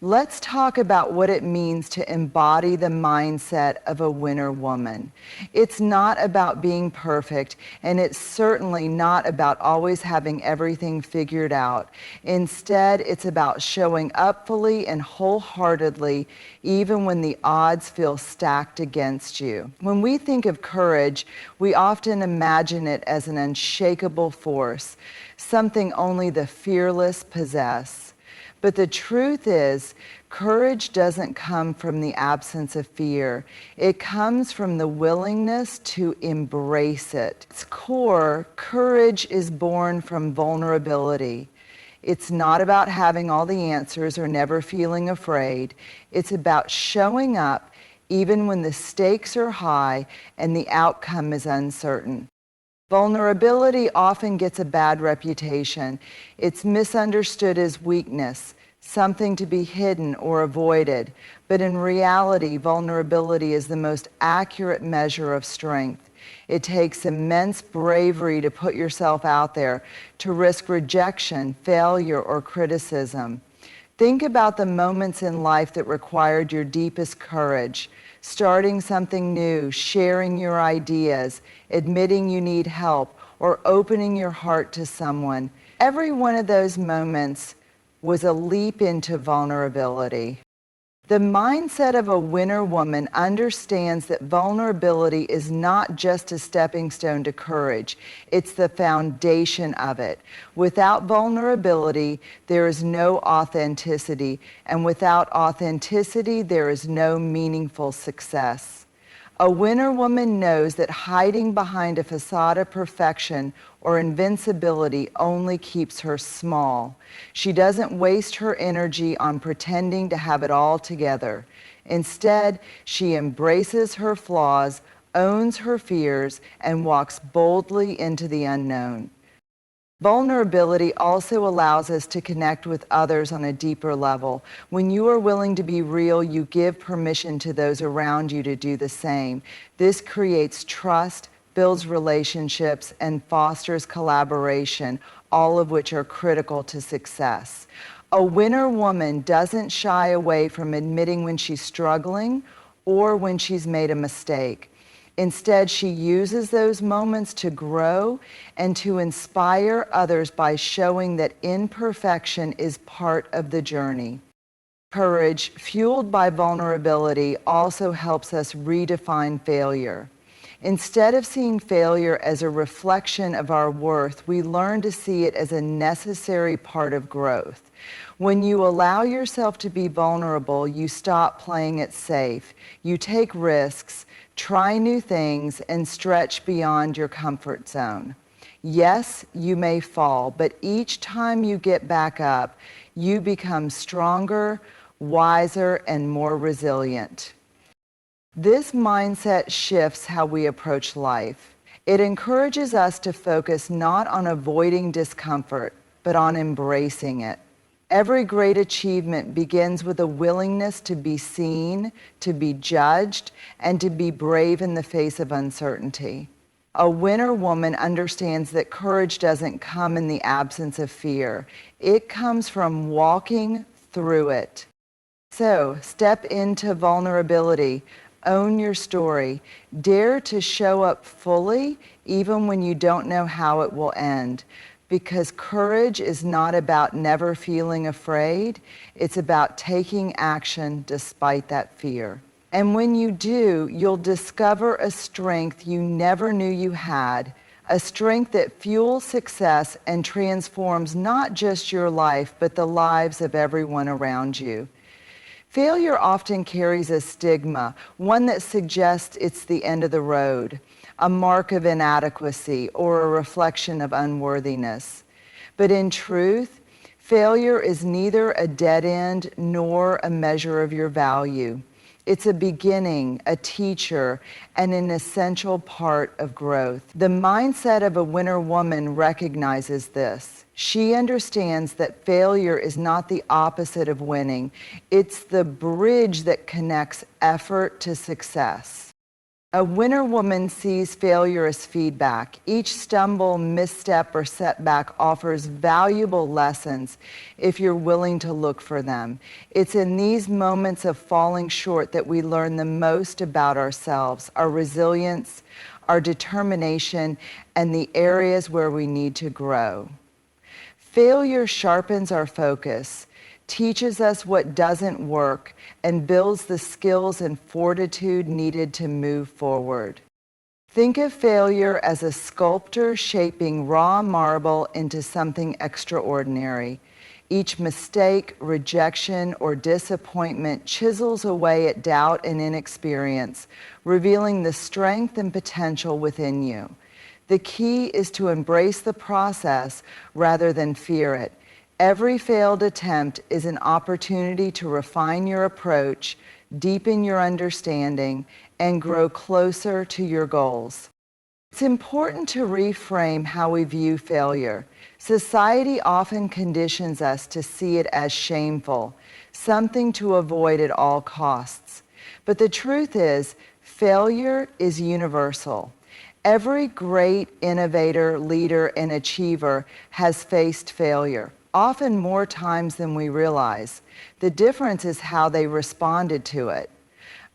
Let's talk about what it means to embody the mindset of a winner woman. It's not about being perfect, and it's certainly not about always having everything figured out. Instead, it's about showing up fully and wholeheartedly, even when the odds feel stacked against you. When we think of courage, we often imagine it as an unshakable force, something only the fearless possess. But the truth is, courage doesn't come from the absence of fear. It comes from the willingness to embrace it. Its core, courage is born from vulnerability. It's not about having all the answers or never feeling afraid. It's about showing up even when the stakes are high and the outcome is uncertain. Vulnerability often gets a bad reputation. It's misunderstood as weakness, something to be hidden or avoided. But in reality, vulnerability is the most accurate measure of strength. It takes immense bravery to put yourself out there, to risk rejection, failure, or criticism. Think about the moments in life that required your deepest courage. Starting something new, sharing your ideas, admitting you need help, or opening your heart to someone. Every one of those moments was a leap into vulnerability. The mindset of a winner woman understands that vulnerability is not just a stepping stone to courage, it's the foundation of it. Without vulnerability, there is no authenticity, and without authenticity, there is no meaningful success. A winner woman knows that hiding behind a facade of perfection or invincibility only keeps her small. She doesn't waste her energy on pretending to have it all together. Instead, she embraces her flaws, owns her fears, and walks boldly into the unknown. Vulnerability also allows us to connect with others on a deeper level. When you are willing to be real, you give permission to those around you to do the same. This creates trust, builds relationships, and fosters collaboration, all of which are critical to success. A winner woman doesn't shy away from admitting when she's struggling or when she's made a mistake. Instead, she uses those moments to grow and to inspire others by showing that imperfection is part of the journey. Courage, fueled by vulnerability, also helps us redefine failure. Instead of seeing failure as a reflection of our worth, we learn to see it as a necessary part of growth. When you allow yourself to be vulnerable, you stop playing it safe. You take risks, try new things, and stretch beyond your comfort zone. Yes, you may fall, but each time you get back up, you become stronger, wiser, and more resilient. This mindset shifts how we approach life. It encourages us to focus not on avoiding discomfort, but on embracing it. Every great achievement begins with a willingness to be seen, to be judged, and to be brave in the face of uncertainty. A winner woman understands that courage doesn't come in the absence of fear. It comes from walking through it. So, step into vulnerability. Own your story. Dare to show up fully, even when you don't know how it will end. Because courage is not about never feeling afraid. It's about taking action despite that fear. And when you do, you'll discover a strength you never knew you had, a strength that fuels success and transforms not just your life, but the lives of everyone around you. Failure often carries a stigma, one that suggests it's the end of the road, a mark of inadequacy, or a reflection of unworthiness. But in truth, failure is neither a dead end nor a measure of your value. It's a beginning, a teacher, and an essential part of growth. The mindset of a winner woman recognizes this. She understands that failure is not the opposite of winning. It's the bridge that connects effort to success. A winner woman sees failure as feedback. Each stumble, misstep, or setback offers valuable lessons if you're willing to look for them. It's in these moments of falling short that we learn the most about ourselves, our resilience, our determination, and the areas where we need to grow. Failure sharpens our focus, teaches us what doesn't work, and builds the skills and fortitude needed to move forward. Think of failure as a sculptor shaping raw marble into something extraordinary. Each mistake, rejection, or disappointment chisels away at doubt and inexperience, revealing the strength and potential within you. The key is to embrace the process rather than fear it. Every failed attempt is an opportunity to refine your approach, deepen your understanding, and grow closer to your goals. It's important to reframe how we view failure. Society often conditions us to see it as shameful, something to avoid at all costs. But the truth is, failure is universal. Every great innovator, leader, and achiever has faced failure, often more times than we realize. The difference is how they responded to it.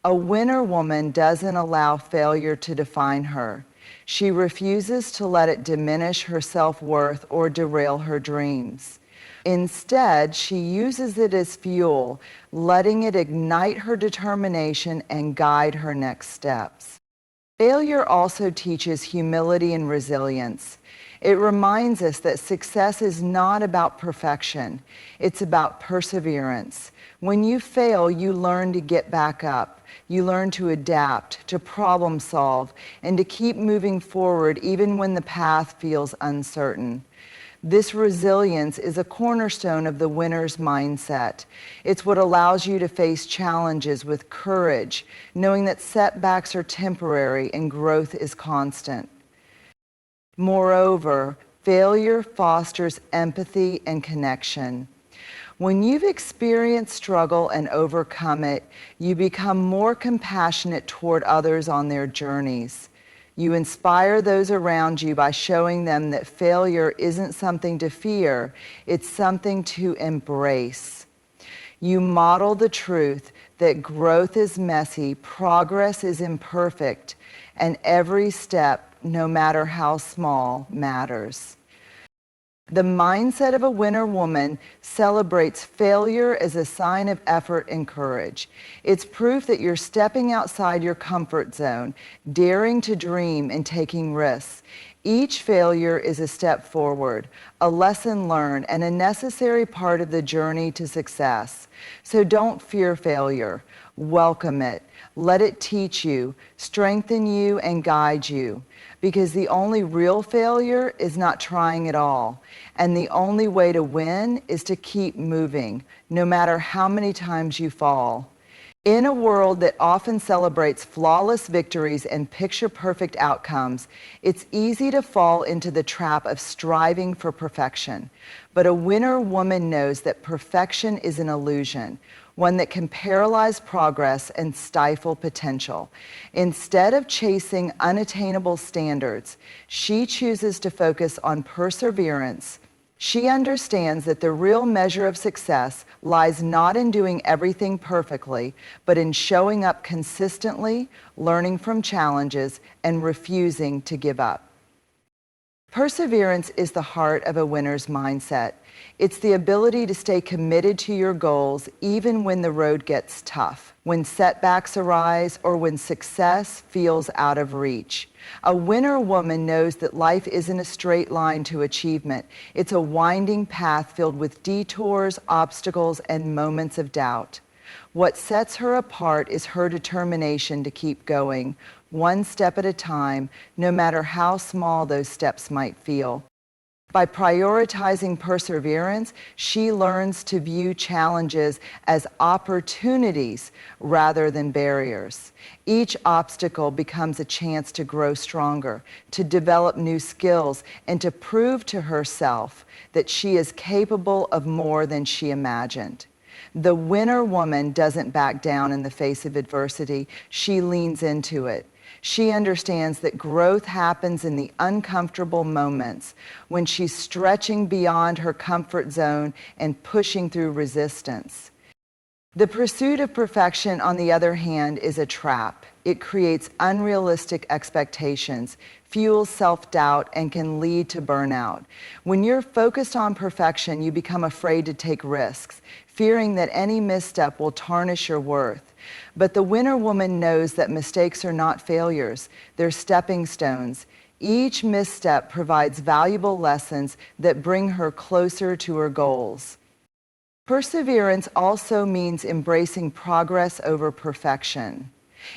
A winner woman doesn't allow failure to define her. She refuses to let it diminish her self-worth or derail her dreams. Instead, she uses it as fuel, letting it ignite her determination and guide her next steps. Failure also teaches humility and resilience. It reminds us that success is not about perfection. It's about perseverance. When you fail, you learn to get back up. You learn to adapt, to problem solve, and to keep moving forward even when the path feels uncertain. This resilience is a cornerstone of the winner's mindset. It's what allows you to face challenges with courage, knowing that setbacks are temporary and growth is constant. Moreover, failure fosters empathy and connection. When you've experienced struggle and overcome it, you become more compassionate toward others on their journeys. You inspire those around you by showing them that failure isn't something to fear, it's something to embrace. You model the truth that growth is messy, progress is imperfect, and every step, no matter how small, matters. The mindset of a winner woman celebrates failure as a sign of effort and courage. It's proof that you're stepping outside your comfort zone, daring to dream and taking risks. Each failure is a step forward, a lesson learned, and a necessary part of the journey to success. So don't fear failure. Welcome it. Let it teach you, strengthen you, and guide you. Because the only real failure is not trying at all. And the only way to win is to keep moving, no matter how many times you fall. In a world that often celebrates flawless victories and picture-perfect outcomes, it's easy to fall into the trap of striving for perfection. But a winner woman knows that perfection is an illusion, one that can paralyze progress and stifle potential. Instead of chasing unattainable standards, she chooses to focus on perseverance. She understands that the real measure of success lies not in doing everything perfectly, but in showing up consistently, learning from challenges, and refusing to give up. Perseverance is the heart of a winner's mindset. It's the ability to stay committed to your goals even when the road gets tough, when setbacks arise, or when success feels out of reach. A winner woman knows that life isn't a straight line to achievement. It's a winding path filled with detours, obstacles, and moments of doubt. What sets her apart is her determination to keep going, one step at a time, no matter how small those steps might feel. By prioritizing perseverance, she learns to view challenges as opportunities rather than barriers. Each obstacle becomes a chance to grow stronger, to develop new skills, and to prove to herself that she is capable of more than she imagined. The winner woman doesn't back down in the face of adversity. She leans into it. She understands that growth happens in the uncomfortable moments, when she's stretching beyond her comfort zone and pushing through resistance. The pursuit of perfection, on the other hand, is a trap. It creates unrealistic expectations, fuels self-doubt, and can lead to burnout. When you're focused on perfection, you become afraid to take risks, fearing that any misstep will tarnish your worth. But the winner woman knows that mistakes are not failures, they're stepping stones. Each misstep provides valuable lessons that bring her closer to her goals. Perseverance also means embracing progress over perfection.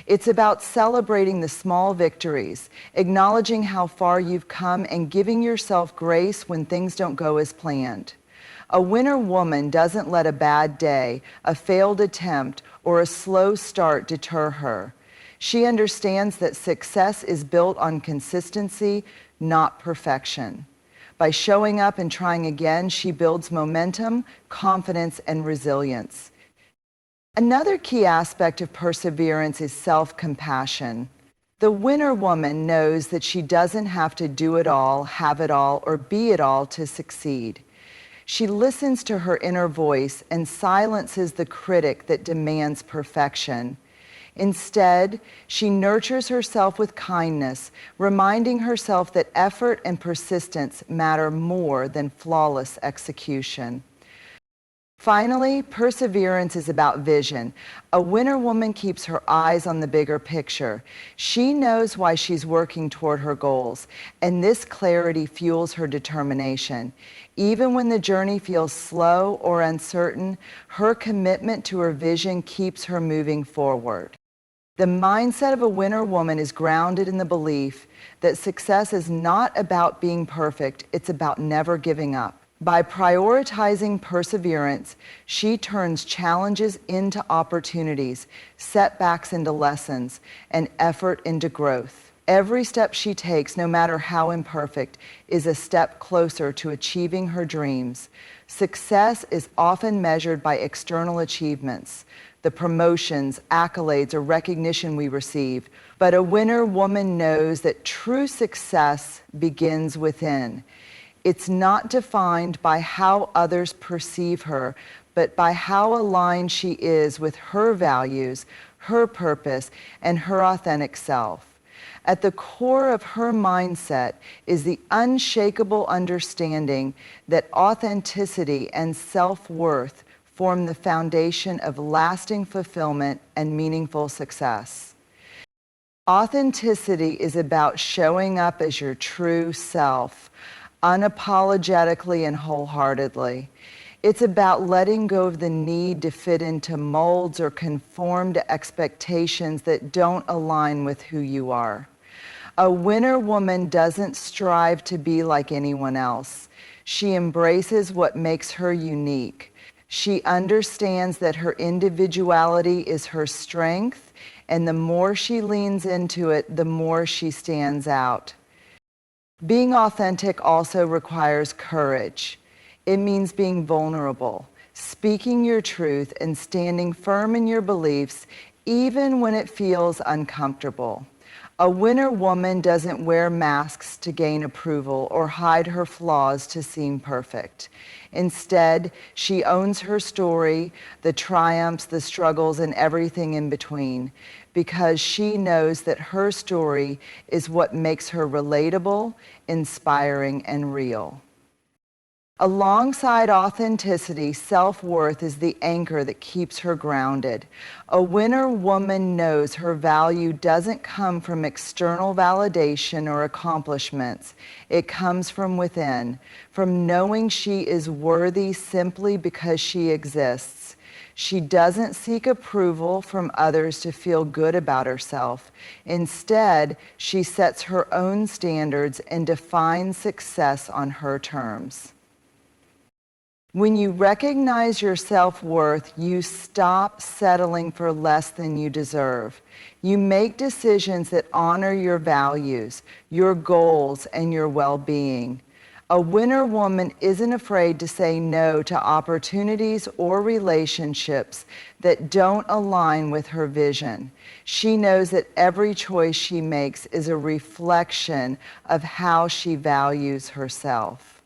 It's about celebrating the small victories, acknowledging how far you've come, and giving yourself grace when things don't go as planned. A winner woman doesn't let a bad day, a failed attempt, or a slow start deter her. She understands that success is built on consistency, not perfection. By showing up and trying again, she builds momentum, confidence, and resilience. Another key aspect of perseverance is self-compassion. The winner woman knows that she doesn't have to do it all, have it all, or be it all to succeed. She listens to her inner voice and silences the critic that demands perfection. Instead, she nurtures herself with kindness, reminding herself that effort and persistence matter more than flawless execution. Finally, perseverance is about vision. A winner woman keeps her eyes on the bigger picture. She knows why she's working toward her goals, and this clarity fuels her determination. Even when the journey feels slow or uncertain, her commitment to her vision keeps her moving forward. The mindset of a winner woman is grounded in the belief that success is not about being perfect, it's about never giving up. By prioritizing perseverance, she turns challenges into opportunities, setbacks into lessons, and effort into growth. Every step she takes, no matter how imperfect, is a step closer to achieving her dreams. Success is often measured by external achievements, the promotions, accolades, or recognition we receive. But a winner woman knows that true success begins within. It's not defined by how others perceive her, but by how aligned she is with her values, her purpose, and her authentic self. At the core of her mindset is the unshakable understanding that authenticity and self-worth form the foundation of lasting fulfillment and meaningful success. Authenticity is about showing up as your true self, unapologetically and wholeheartedly. It's about letting go of the need to fit into molds or conform to expectations that don't align with who you are. A winner woman doesn't strive to be like anyone else. She embraces what makes her unique. She understands that her individuality is her strength, and the more she leans into it, the more she stands out. Being authentic also requires courage. It means being vulnerable, speaking your truth, and standing firm in your beliefs, even when it feels uncomfortable. A winner woman doesn't wear masks to gain approval or hide her flaws to seem perfect. Instead, she owns her story, the triumphs, the struggles, and everything in between, because she knows that her story is what makes her relatable, inspiring, and real. Alongside authenticity, self-worth is the anchor that keeps her grounded. A winner woman knows her value doesn't come from external validation or accomplishments. It comes from within, from knowing she is worthy simply because she exists. She doesn't seek approval from others to feel good about herself. Instead, she sets her own standards and defines success on her terms. When you recognize your self-worth, you stop settling for less than you deserve. You make decisions that honor your values, your goals, and your well-being. A winner woman isn't afraid to say no to opportunities or relationships that don't align with her vision. She knows that every choice she makes is a reflection of how she values herself.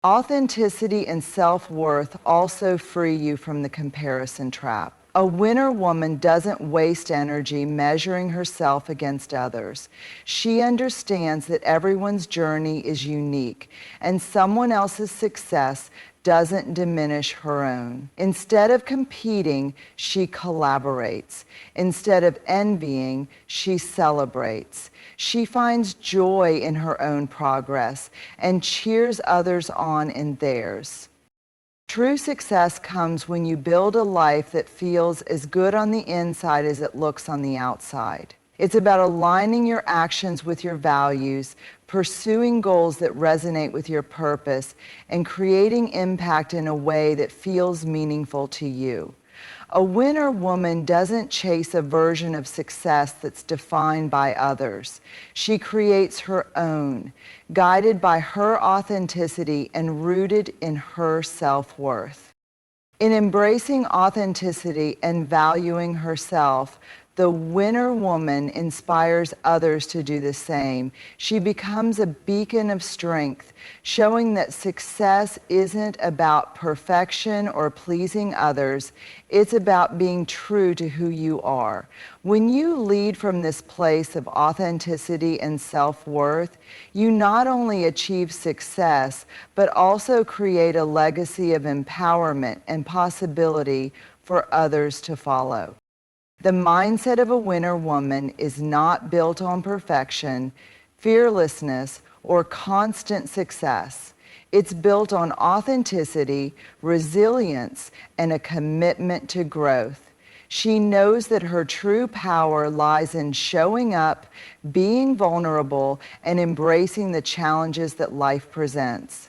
Authenticity and self-worth also free you from the comparison trap. A winner woman doesn't waste energy measuring herself against others. She understands that everyone's journey is unique, and someone else's success doesn't diminish her own. Instead of competing, she collaborates. Instead of envying, she celebrates. She finds joy in her own progress and cheers others on in theirs. True success comes when you build a life that feels as good on the inside as it looks on the outside. It's about aligning your actions with your values, pursuing goals that resonate with your purpose, and creating impact in a way that feels meaningful to you. A winner woman doesn't chase a version of success that's defined by others. She creates her own, guided by her authenticity and rooted in her self-worth. In embracing authenticity and valuing herself, the winner woman inspires others to do the same. She becomes a beacon of strength, showing that success isn't about perfection or pleasing others. It's about being true to who you are. When you lead from this place of authenticity and self-worth, you not only achieve success, but also create a legacy of empowerment and possibility for others to follow. The mindset of a winner woman is not built on perfection, fearlessness, or constant success. It's built on authenticity, resilience, and a commitment to growth. She knows that her true power lies in showing up, being vulnerable, and embracing the challenges that life presents.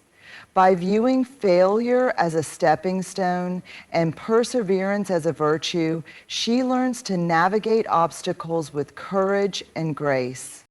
By viewing failure as a stepping stone and perseverance as a virtue, she learns to navigate obstacles with courage and grace.